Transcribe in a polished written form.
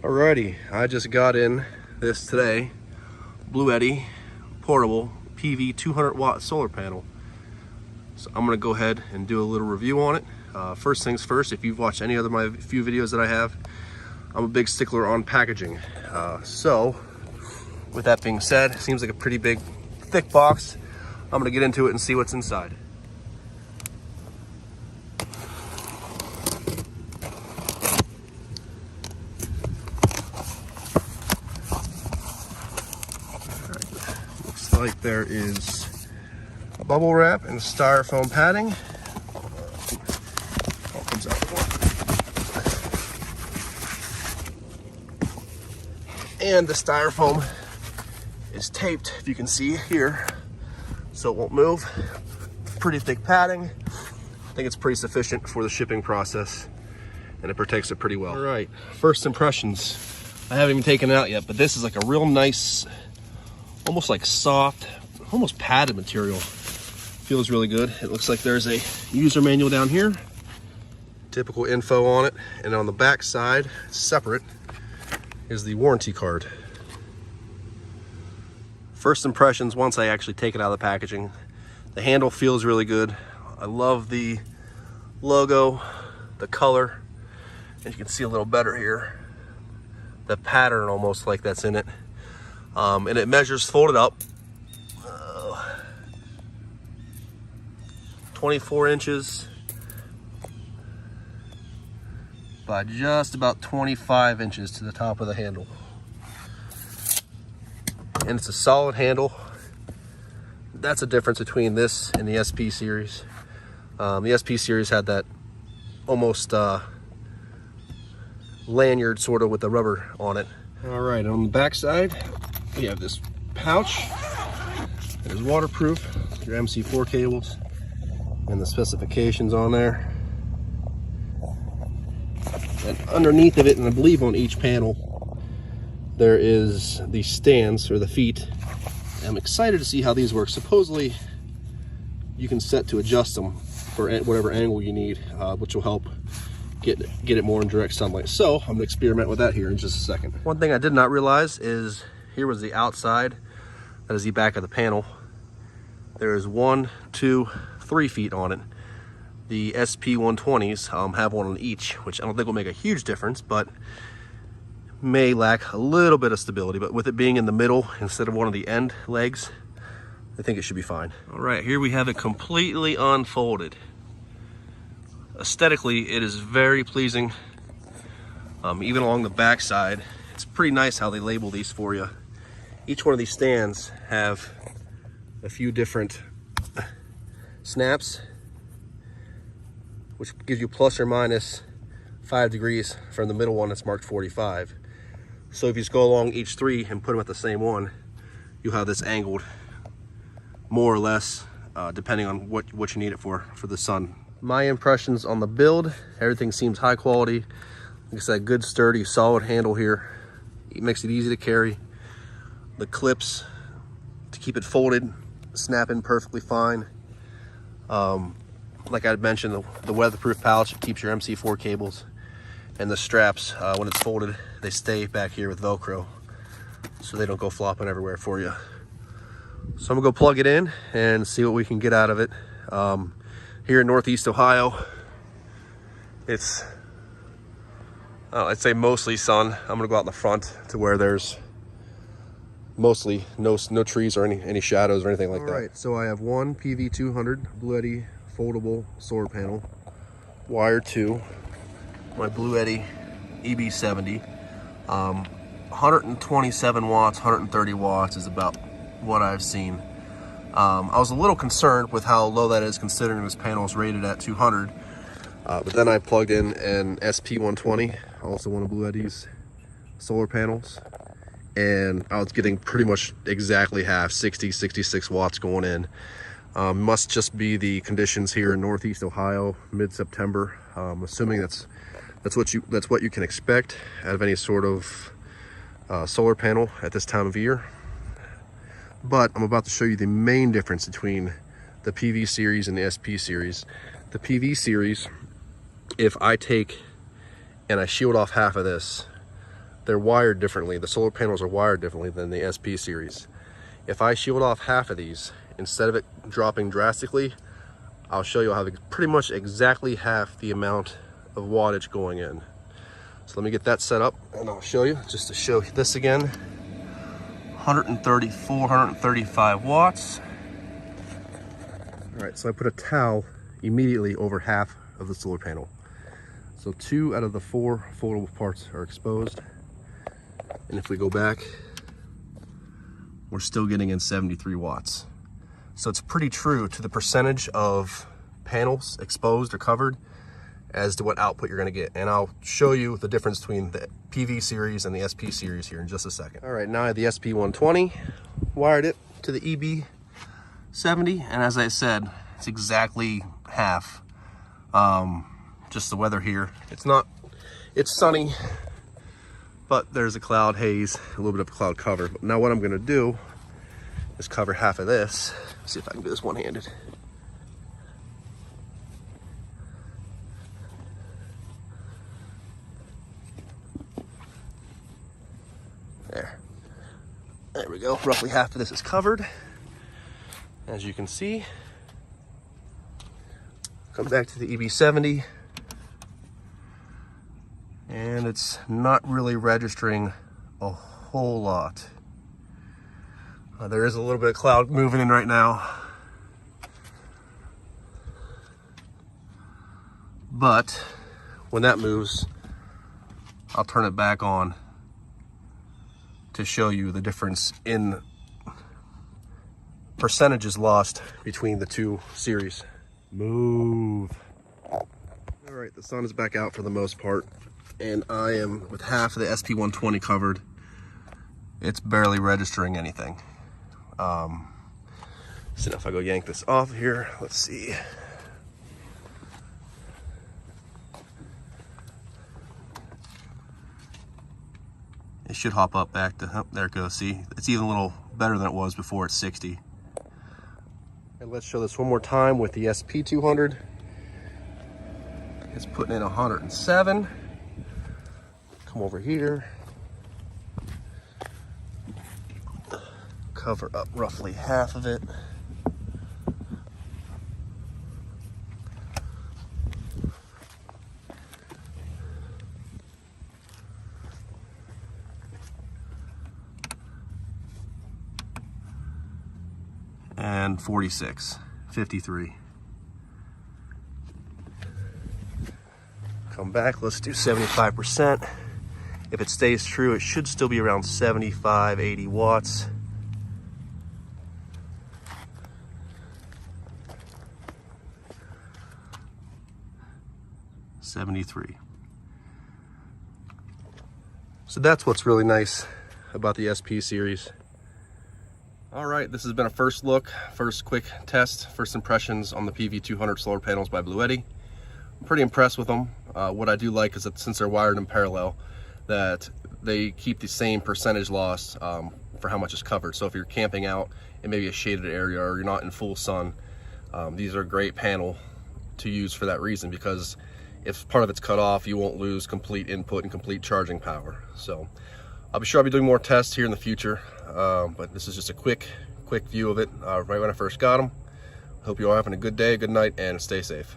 Alrighty, I just got in this today, Bluetti portable PV 200 watt solar panel. So I'm gonna go ahead and do a little review on it. First things first, if you've watched any other my few videos that I have, I'm a big stickler on packaging. So with that being said, it seems like a pretty big, thick box. I'm gonna get into it and see what's inside. Looks like there is bubble wrap and styrofoam padding. All comes out. And the styrofoam is taped, if you can see here, so it won't move. Pretty thick padding. I think it's pretty sufficient for the shipping process, and it protects it pretty well. All right, first impressions. I haven't even taken it out yet, but this is like a real nice, almost like soft, almost padded material. Feels really good. It looks like there's a user manual down here, typical info on it, and on the back side, separate, is the warranty card. First impressions once I actually take it out of the packaging. The handle feels really good. I love the logo, the color, and you can see a little better here, the pattern almost like that's in it. And it measures folded up 24 inches by just about 25 inches to the top of the handle. And it's a solid handle. That's a difference between this and the SP series. The SP series had that almost lanyard sort of with the rubber on it. All right, on the back side, we have this pouch that is waterproof, your MC4 cables, and the specifications on there. And underneath of it, and I believe on each panel, there is the stands, or the feet. I'm excited to see how these work. Supposedly, you can set to adjust them for whatever angle you need, which will help get it more in direct sunlight. So I'm gonna experiment with that here in just a second. One thing I did not realize is here was the outside. That is the back of the panel. There is 1, 2, 3 feet on it. The SP120s have one on each, which I don't think will make a huge difference, but may lack a little bit of stability. But with it being in the middle instead of one of the end legs, I think it should be fine. All right, here we have it completely unfolded. Aesthetically, it is very pleasing. Even along the back side, it's pretty nice how they label these for you. Each one of these stands have a few different snaps, which gives you plus or minus 5 degrees from the middle one that's marked 45. So if you just go along each 3 and put them at the same one, you'll have this angled more or less, depending on what you need it for the sun. My impressions on the build, everything seems high quality. Like I said, good, sturdy, solid handle here. It makes it easy to carry. The clips to keep it folded snap in perfectly fine. Like I mentioned, the weatherproof pouch keeps your MC4 cables, and the straps, when it's folded, they stay back here with Velcro, so they don't go flopping everywhere for you. So I'm gonna go plug it in and see what we can get out of it. Here in Northeast Ohio, it's, I'd say mostly sun. I'm gonna go out in the front to where there's mostly no trees or any shadows or anything like that. All right, so I have one PV200 Bluetti foldable solar panel, wired to my Bluetti EB70. 127 watts, 130 watts is about what I've seen. I was a little concerned with how low that is, considering this panel is rated at 200. But then I plugged in an SP120, also one of Bluetti's solar panels, and I was getting pretty much exactly half, 66 watts going in. Must just be the conditions here in Northeast Ohio, mid-September. Assuming that's what you can expect out of any sort of solar panel at this time of year. But I'm about to show you the main difference between the PV series and the SP series. The PV series, if I take and I shield off half of this, they're wired differently. The solar panels are wired differently than the SP series. If I shield off half of these, instead of it dropping drastically, I'll show you I'll have pretty much exactly half the amount of wattage going in. So let me get that set up and I'll show you, just to show this again. 134, 135 watts. All right, so I put a towel immediately over half of the solar panel. So 2 out of the 4 foldable parts are exposed. And if we go back, we're still getting in 73 watts. So it's pretty true to the percentage of panels exposed or covered as to what output you're gonna get. And I'll show you the difference between the PV series and the SP series here in just a second. All right, now I have the SP120, wired it to the EB70, and as I said, it's exactly half. Just the weather here. It's sunny, but there's a cloud haze, a little bit of cloud cover. But now what I'm gonna do is cover half of this. See if I can do this one-handed. There we go, roughly half of this is covered. As you can see, come back to the EB70, and it's not really registering a whole lot. There is a little bit of cloud moving in right now, but when that moves, I'll turn it back on to show you the difference in percentages lost between the two series. Move. All right, the sun is back out for the most part, and I am with half of the SP120 covered. It's barely registering anything. So now if I go yank this off here, let's see. It should hop up back to, oh, there it goes. See, it's even a little better than it was before at 60. And let's show this one more time with the SP200. It's putting in 107. Come over here. Cover up roughly half of it. And 46, 53. Come back, let's do 75%. If it stays true, it should still be around 75, 80 watts. $73. So that's what's really nice about the SP series. All right, this has been a first look, first quick test, first impressions on the PV200 solar panels by Bluetti. I'm pretty impressed with them. What I do like is that since they're wired in parallel, that they keep the same percentage loss for how much is covered. So if you're camping out in maybe a shaded area or you're not in full sun, these are a great panel to use for that reason, because if part of it's cut off, you won't lose complete input and complete charging power. So I'll be sure I'll be doing more tests here in the future, but this is just a quick view of it right when I first got them. Hope you all having a good day, good night, and stay safe.